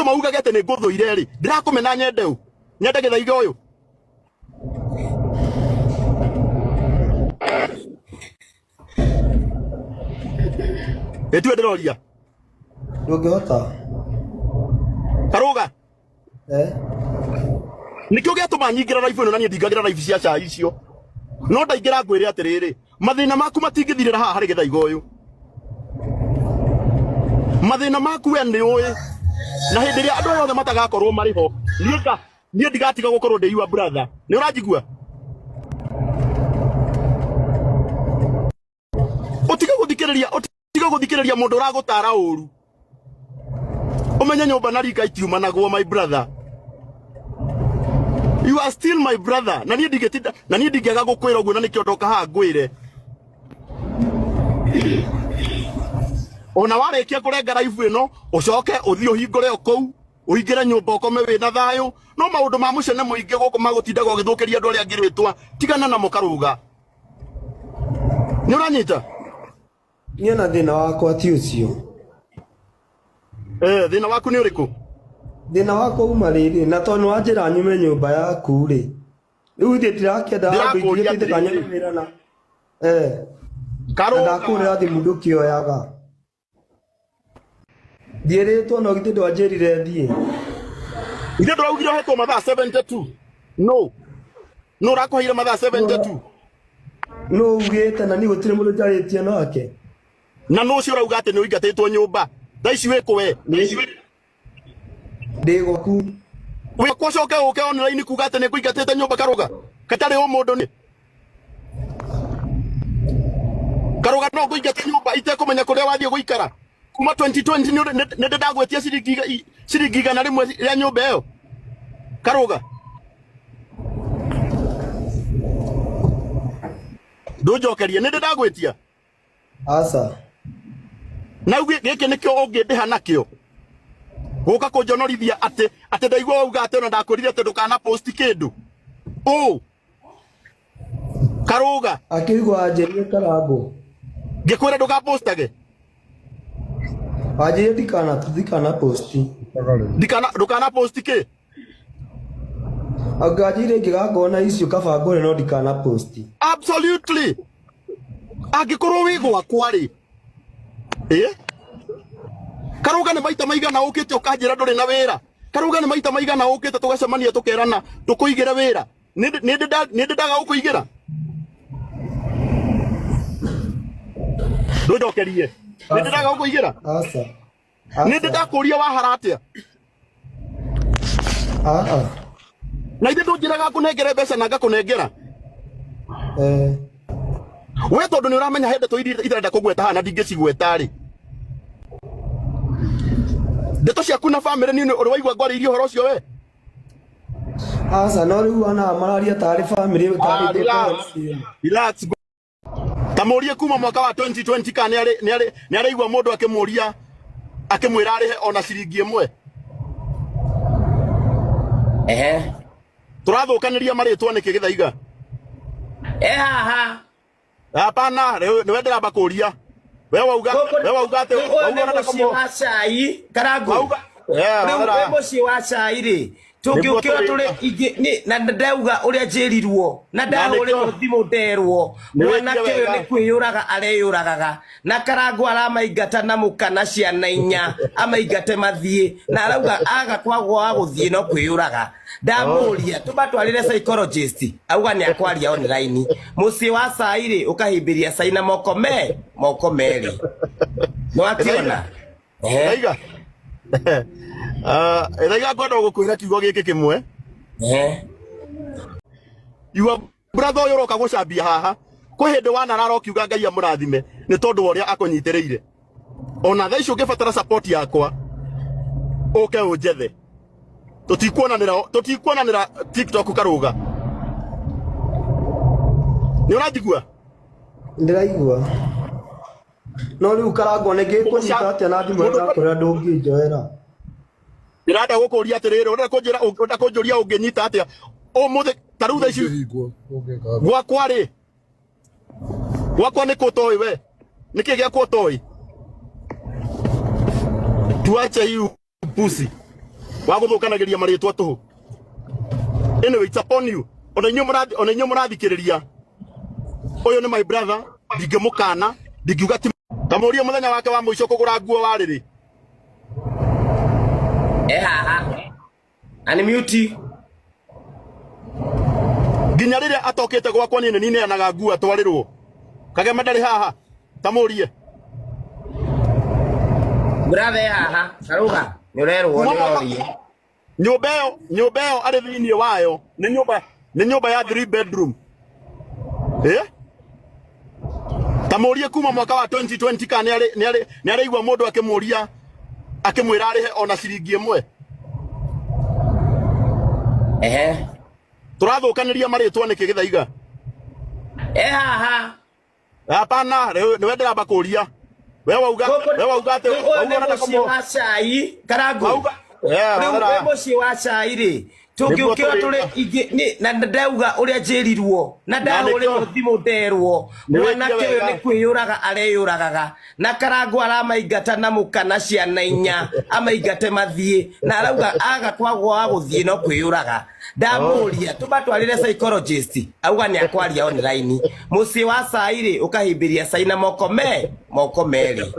gituma uga gete ne nguthuire ri ndirakumena nyende u nyende githaiga uyu etwe ndiroria ndungihota Karuga nikio gituma nyingira live ino na nie ndingagira live cia cha icio no ndaingira ngwire atiriri mathina maku matingithirira haha hari githaiga uyu mathina maku we ni uyi na hindi ria andu yothe matagakorwo mariho nie ndigatiga gukorwo ndi your brother ni urajigua utiga guthikiriria mundu uragutara uru umenye nyumba na rika itiuma naguo my brother you are still my brother na nie ndigetinda na nie ndingiaga gukwira uguo na nikio ndoka ha ngwire ona warikia kurenga live ino ucoke uthii uhingure okou uingire nyumba ukome wina thayo no maundu ma mucene muingi guku magutindaga ugithukiria andu aria ngiritwa tigana na Karuga ni uranyita nie na thina wakwa ti ucio thina waku ni uriku thina wakwa uma riri na tondu wanjira nyume nyumba yaku ri riu thi ndirakienda andu ingi titikanyana wira na Karuga ndakurira thimu ndukioyaga Dieretwo no gite ndwanjirire thie. Inde nduraugire hetwo mathaa 72. No rakuhaire mathaa 72. No ugite na ni gutire mundu njaritie nake. Na no cio urauga ati ni uingatitwo nyumba. Thaici wiko we. Ndigwaku. We kwacoke uke online kuga ati ni kuingatite nyumba Karuga. Katari o mundu ni. Karuga no kuingate nyumba itekumenya kuria wathie guikara. Kuma 2020 nende ndagwetia ciringi na rimwe ya nyumba iyo Karuga ndujokerie nende ndagwetia asa na ugi giki nikio ungindiha nakio guka kunjonorithia ati ndaigua uga ati ona ndakurire ati ndukana post kindu Karuga akigwa ajerie Karangu ngikwira ndukapostage Aje dikana posti. Dikana posti ke? Agajire ngigakona icio kabangore no dikana posti. Absolutely. Agikorwo wigo akwari. Karuga ni maita maigana ukite ukanjira nduri na wira. Karuga ni maita maigana ukite tugacemania tukerana tukuigire wira. Ninde ndaga ukuigira. Ndujokerie. Ninde ndaga ukuigira? Asa. Ninde ndakuria wahara atia? Na inde ndunjiraga kunengere mbeca na ngakunengera. We tondu ni uramenya hende tu irenda kugweta hana ndingicigweta ri. Ndeto ciaku na family ni uri waigua ngwaririe horo ucio we? Asa no riu ana mararia tari family tari relax. Tamurie kuma mwaka wa 2020 kana ni araigua mundu akimuria akimwira arihe ona ciringi imwe. Turathukaniria maritwa niki Githaiga. Haha. Hapana, niwe ndiramba kuria. Wewe wauga ate wauga na komo. Wa cai, Karangu. Wewe muci wa cai ri. Tungiukira turi ni na ndauga uria njirirwo na ndahurirwo thimu nderwo mwana kiyo ni kwiyuraga areyuragaga na Karangu aramaingata na mukana ciana inya amaingate mathie na arauga aga kwagwa aguthie no kwiyuraga ndamuria tubatwarire psychologist auga ni akwaria online muci wa cairi ukahimbiria caina moko meri no ationa Githaiga Githaiga ngondo gukwira kiugo giki kimwe your brother uyu roka gucambia haha kwi hindi wanarara ukiuga Ngai amurathime ni tondu uria akunyitiriire ona tha icio ngibatara support yakwa uke unjethe tutikuonanira TikTok Karuga ni urajigua ndiraigua no riu Karangu ne ngikunyita atia na thimu ndakuria ndunginjoera ndirenda gukuria atiriri urenda kunjuria unginyita atia umuthi taru tha ici gwakwa ni kutoi we niki gya kutoi tuache hiyo pusi wa guthukanagiria maritwa tuhu. Anyway, it's upon you. Ona inyo murathikiriria. Uyu ni my brother, ndingimukana, ndingiuga ti tamuria muthenya wake wa muico kugura nguo wariri. Haha. Ani mute. Nginya riria atokete gwakwa ni nini anaga nguo atwarirwo. Kagema ndari haha. Tamurie. Brother haha. Karuga. Ni urerwo ni rorie. Nyumba yo ari thiini wayo ni nyumba ya 3 bedroom. Tamurie kuma mwaka wa 2020 kana ni ari igwa mundu akimuria akimwira arihe ona ciringi imwe. Turathukaniria maritwa niki githaiga. Haha. Hapana, ni wende amba kuria. Wewe wauga ate wauga muciĩ wa cai Karangu. Rĩu muciĩ wa cai rĩ tũngĩũkĩra tũrĩ na ndauga ũrĩa njĩrirwo na ndahũrĩrwo thimũ nderwo mwanake ũyũ nĩ kwĩyũraga areyũragaga na Karangu aramaingata na mũkana ciana 4 amaingate mathiĩ na arauga aga kwagwo wa gũthiĩ no kwĩyũraga ndamũria tũbatwarĩre psychologist auga nĩ akwaria online muciĩ wa cai rĩ ũkahĩmbĩria cai na moko merĩ